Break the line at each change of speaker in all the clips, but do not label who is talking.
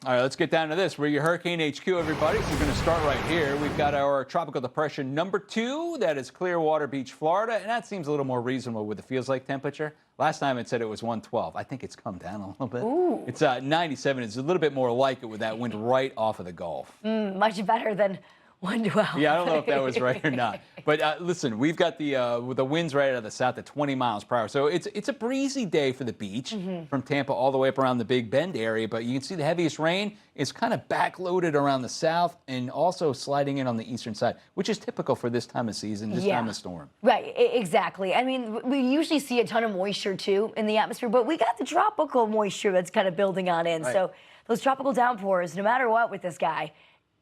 All right, let's get down to this. We're your Hurricane HQ, everybody. So we're going to start right here. We've got our tropical depression number 2. That is Clearwater Beach, Florida. And that seems a little more reasonable with the feels like temperature. Last time it said it was 112. I think it's come down a little bit.
Ooh.
It's 97. It's a little bit more like it with that wind right off of the Gulf.
Much better than 112.
Yeah, I don't know if that was right or not. But listen, we've got with the winds right out of the south at 20 miles per hour. So it's a breezy day for the beach from Tampa all the way up around the Big Bend area. But you can see the heaviest rain is kind of backloaded around the south and also sliding in on the eastern side, which is typical for this time of season, this time of storm.
Right, exactly. I mean, we usually see a ton of moisture, too, in the atmosphere, but we got the tropical moisture that's kind of building on in. Right. So those tropical downpours, no matter what with this guy,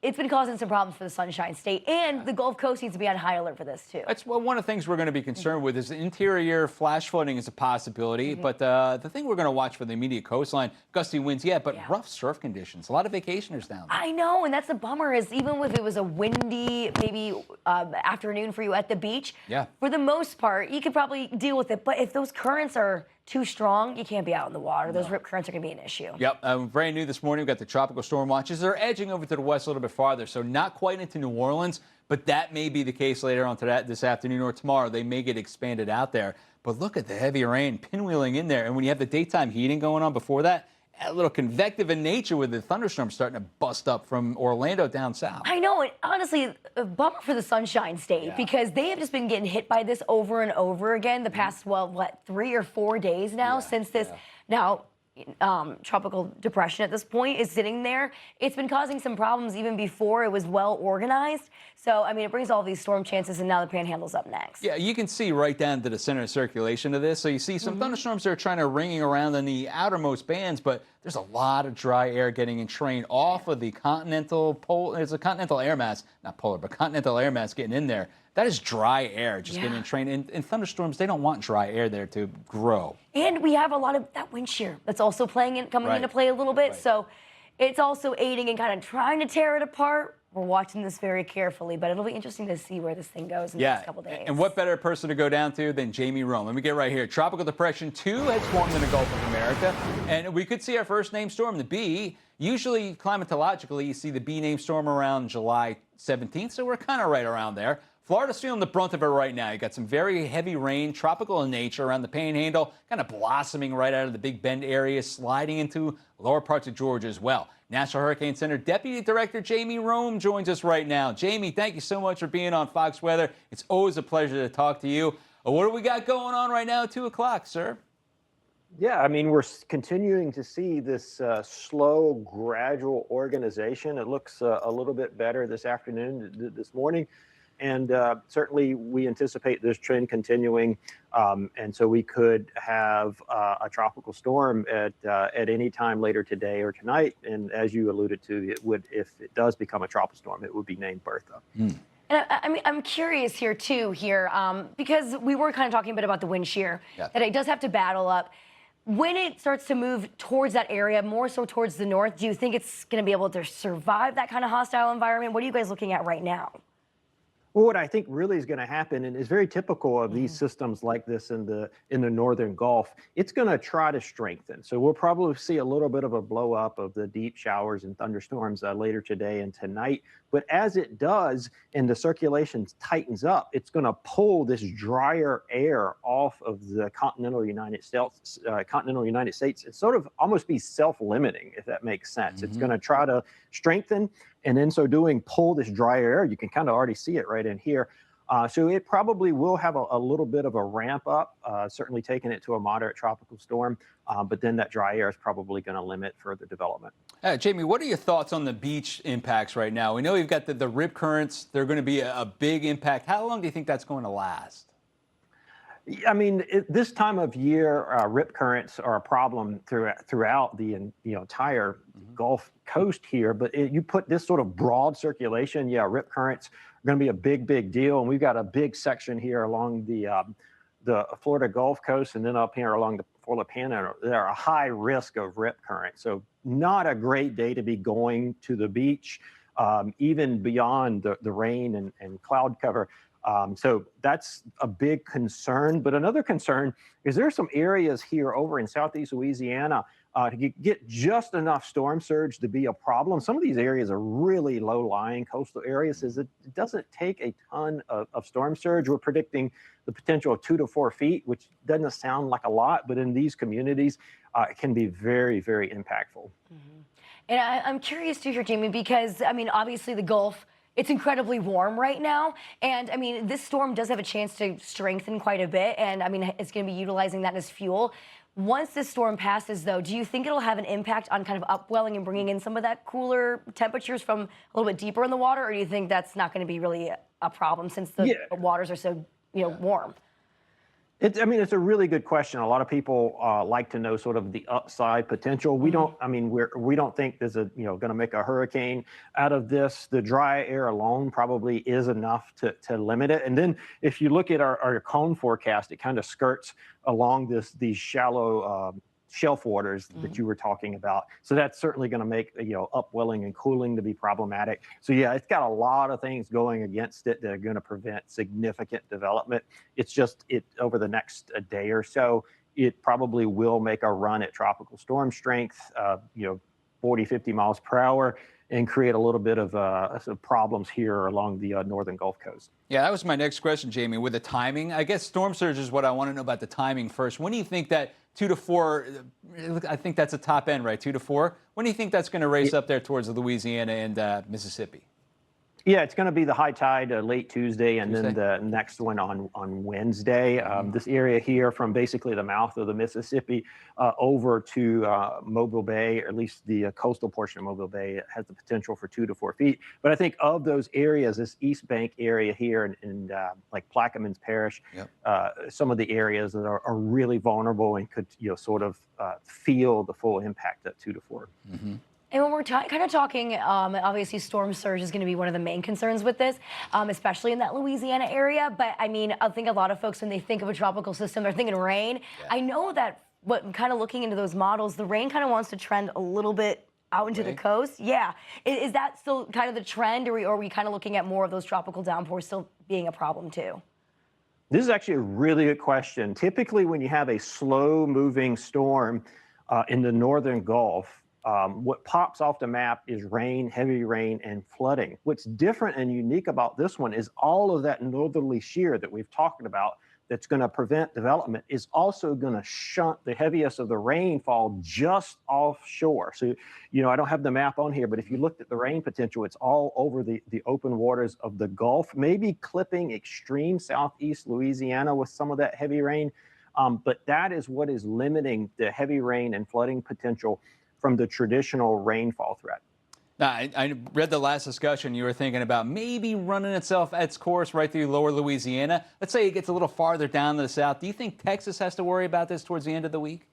it's been causing some problems for the Sunshine State, and the Gulf Coast needs to be on high alert for this, too.
That's one of the things we're going to be concerned with is interior flash flooding is a possibility, but the thing we're going to watch for the immediate coastline, gusty winds, but rough surf conditions. A lot of vacationers down there.
I know, and that's the bummer is even if it was a windy, maybe afternoon for you at the beach, for the most part, you could probably deal with it. But if those currents are too strong, you can't be out in the water. Those rip currents are going to be an issue.
Yep. Brand new this morning, we've got the tropical storm watches. They're edging over to the west a little bit farther, so not quite into New Orleans, but that may be the case later on this afternoon or tomorrow. They may get expanded out there. But look at the heavy rain pinwheeling in there. And when you have the daytime heating going on before that, a little convective in nature with the thunderstorms starting to bust up from Orlando down south.
I know, and honestly, a bummer for the Sunshine State because they have just been getting hit by this over and over again the past, 3 or 4 days now since this tropical depression at this point is sitting there. It's been causing some problems even before it was well organized. So, I mean, it brings all these storm chances, and now the Panhandle's up next. Yeah,
you can see right down to the center of circulation of this. So you see some thunderstorms that are trying to ringing around in the outermost bands, but there's a lot of dry air getting entrained off of the continental pole. There's a continental air mass, not polar, but continental air mass getting in there. That is dry air just getting entrained. And thunderstorms, they don't want dry air there to grow.
And we have a lot of that wind shear that's also coming into play a little bit. So it's also aiding in kind of trying to tear it apart. We're watching this very carefully, but it'll be interesting to see where this thing goes in the next couple days.
And what better person to go down to than Jamie Rhome? Let me get right here. Tropical Depression 2 has formed in the Gulf of America, and we could see our first named storm, the B. Usually, climatologically, you see the B named storm around July 17th, so we're kind of right around there. Florida's feeling the brunt of it right now. You got some very heavy rain, tropical in nature around the Panhandle, kind of blossoming right out of the Big Bend area, sliding into lower parts of Georgia as well. National Hurricane Center Deputy Director Jamie Rhome joins us right now. Jamie, thank you so much for being on Fox Weather. It's always a pleasure to talk to you. What do we got going on right now at 2 o'clock, sir?
Yeah, I mean, we're continuing to see this slow, gradual organization. It looks a little bit better this afternoon, this morning. And certainly we anticipate this trend continuing. And so we could have a tropical storm at any time later today or tonight. And as you alluded to, it would, if it does become a tropical storm, it would be named Bertha.
And I mean, I'm curious here, too, because we were kind of talking a bit about the wind shear, that it does have to battle up. When it starts to move towards that area, more so towards the north, do you think it's going to be able to survive that kind of hostile environment? What are you guys looking at right now?
Well, what I think really is going to happen, and is very typical of these systems like this in the northern Gulf, it's going to try to strengthen. So we'll probably see a little bit of a blow up of the deep showers and thunderstorms later today and tonight. But as it does, and the circulation tightens up, it's going to pull this drier air off of the continental United States. It's sort of almost be self-limiting, if that makes sense. It's going to try to strengthen, and in so doing, pull this drier air. You can kind of already see it right in here. So it probably will have a little bit of a ramp up, certainly taking it to a moderate tropical storm. But then that dry air is probably going to limit further development.
Jamie, what are your thoughts on the beach impacts right now? We know we've got the rip currents. They're going to be a big impact. How long do you think that's going to last?
I mean, this time of year, rip currents are a problem throughout the entire Gulf Coast here. But you put this sort of broad circulation, rip currents are going to be a big deal. And we've got a big section here along the Florida Gulf Coast, and then up here along the Florida Panhandle. There are a high risk of rip current. So not a great day to be going to the beach, even beyond the rain and cloud cover. So that's a big concern. But another concern is there are some areas here over in southeast Louisiana to get just enough storm surge to be a problem. Some of these areas are really low-lying coastal areas, so it doesn't take a ton of storm surge. We're predicting the potential of 2 to 4 feet, which doesn't sound like a lot, but in these communities, it can be very, very impactful.
Mm-hmm. And I'm curious to hear, Jamie, because, I mean, obviously the Gulf, it's incredibly warm right now. And, I mean, this storm does have a chance to strengthen quite a bit. And, I mean, it's going to be utilizing that as fuel. Once this storm passes, though, do you think it'll have an impact on kind of upwelling and bringing in some of that cooler temperatures from a little bit deeper in the water? Or do you think that's not going to be really a problem since the waters are so, warm?
I mean, it's a really good question. A lot of people like to know sort of the upside potential. We don't. I mean, we don't think there's going to make a hurricane out of this. The dry air alone probably is enough to limit it. And then if you look at our cone forecast, it kind of skirts along these shallow shelf waters that you were talking about. So that's certainly going to make upwelling and cooling to be problematic. So yeah, it's got a lot of things going against it that are going to prevent significant development. It's just over the next day or so, it probably will make a run at tropical storm strength, 40, 50 miles per hour, and create a little bit of some problems here along the northern Gulf Coast.
Yeah, that was my next question, Jamie, with the timing. I guess storm surge is what I want to know about the timing first. When do you think that 2 to 4, I think that's a top end, right? 2 to 4. When do you think that's going to race up there towards Louisiana and Mississippi?
Yeah, it's going to be the high tide late Tuesday, and then the next one on Wednesday. This area here from basically the mouth of the Mississippi over to Mobile Bay, or at least the coastal portion of Mobile Bay, has the potential for 2 to 4 feet. But I think of those areas, this East Bank area here and like Plaquemines Parish, some of the areas that are really vulnerable and could sort of feel the full impact at 2 to 4.
And when we're kind of talking, obviously storm surge is going to be one of the main concerns with this, especially in that Louisiana area. But I mean, I think a lot of folks, when they think of a tropical system, they're thinking rain. I know that kind of looking into those models, the rain kind of wants to trend a little bit out into the coast. Yeah. Is that still kind of the trend, or are we kind of looking at more of those tropical downpours still being a problem too?
This is actually a really good question. Typically, when you have a slow-moving storm in the northern Gulf, what pops off the map is rain, heavy rain, and flooding. What's different and unique about this one is all of that northerly shear that we've talked about that's going to prevent development is also going to shunt the heaviest of the rainfall just offshore. So, I don't have the map on here, but if you looked at the rain potential, it's all over the open waters of the Gulf, maybe clipping extreme southeast Louisiana with some of that heavy rain. But that is what is limiting the heavy rain and flooding potential from the traditional rainfall threat.
Now, I read the last discussion. You were thinking about maybe running its course right through lower Louisiana. Let's say it gets a little farther down to the south. Do you think Texas has to worry about this towards the end of the week?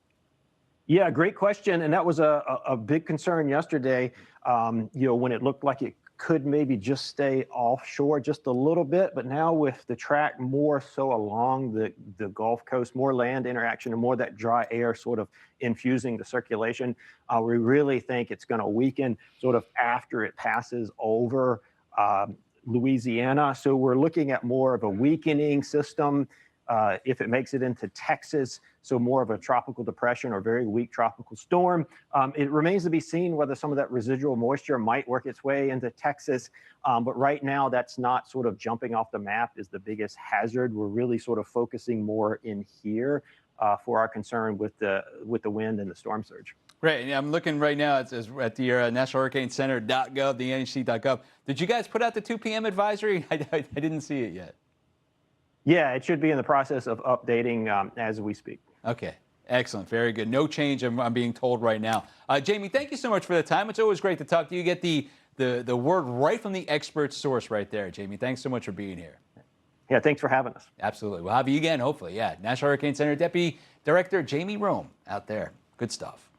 Yeah, great question. And that was a big concern yesterday, when it looked like it could maybe just stay offshore just a little bit. But now with the track more so along the Gulf Coast, more land interaction and more that dry air sort of infusing the circulation, we really think it's going to weaken sort of after it passes over Louisiana. So we're looking at more of a weakening system if it makes it into Texas, so more of a tropical depression or very weak tropical storm. It remains to be seen whether some of that residual moisture might work its way into Texas. But right now, that's not sort of jumping off the map is the biggest hazard. We're really sort of focusing more in here for our concern with the wind and the storm surge.
Right. I'm looking right now at the National Hurricane Center.gov, the NHC.gov. Did you guys put out the 2 p.m. advisory? I didn't see it yet.
Yeah, it should be in the process of updating as we speak.
Okay, excellent, very good. No change, I'm being told right now. Jamie, thank you so much for the time. It's always great to talk to you. You get the word right from the expert source right there, Jamie. Thanks so much for being here.
Yeah, thanks for having us.
Absolutely. We'll have you again, hopefully. Yeah, National Hurricane Center Deputy Director Jamie Rhome out there. Good stuff.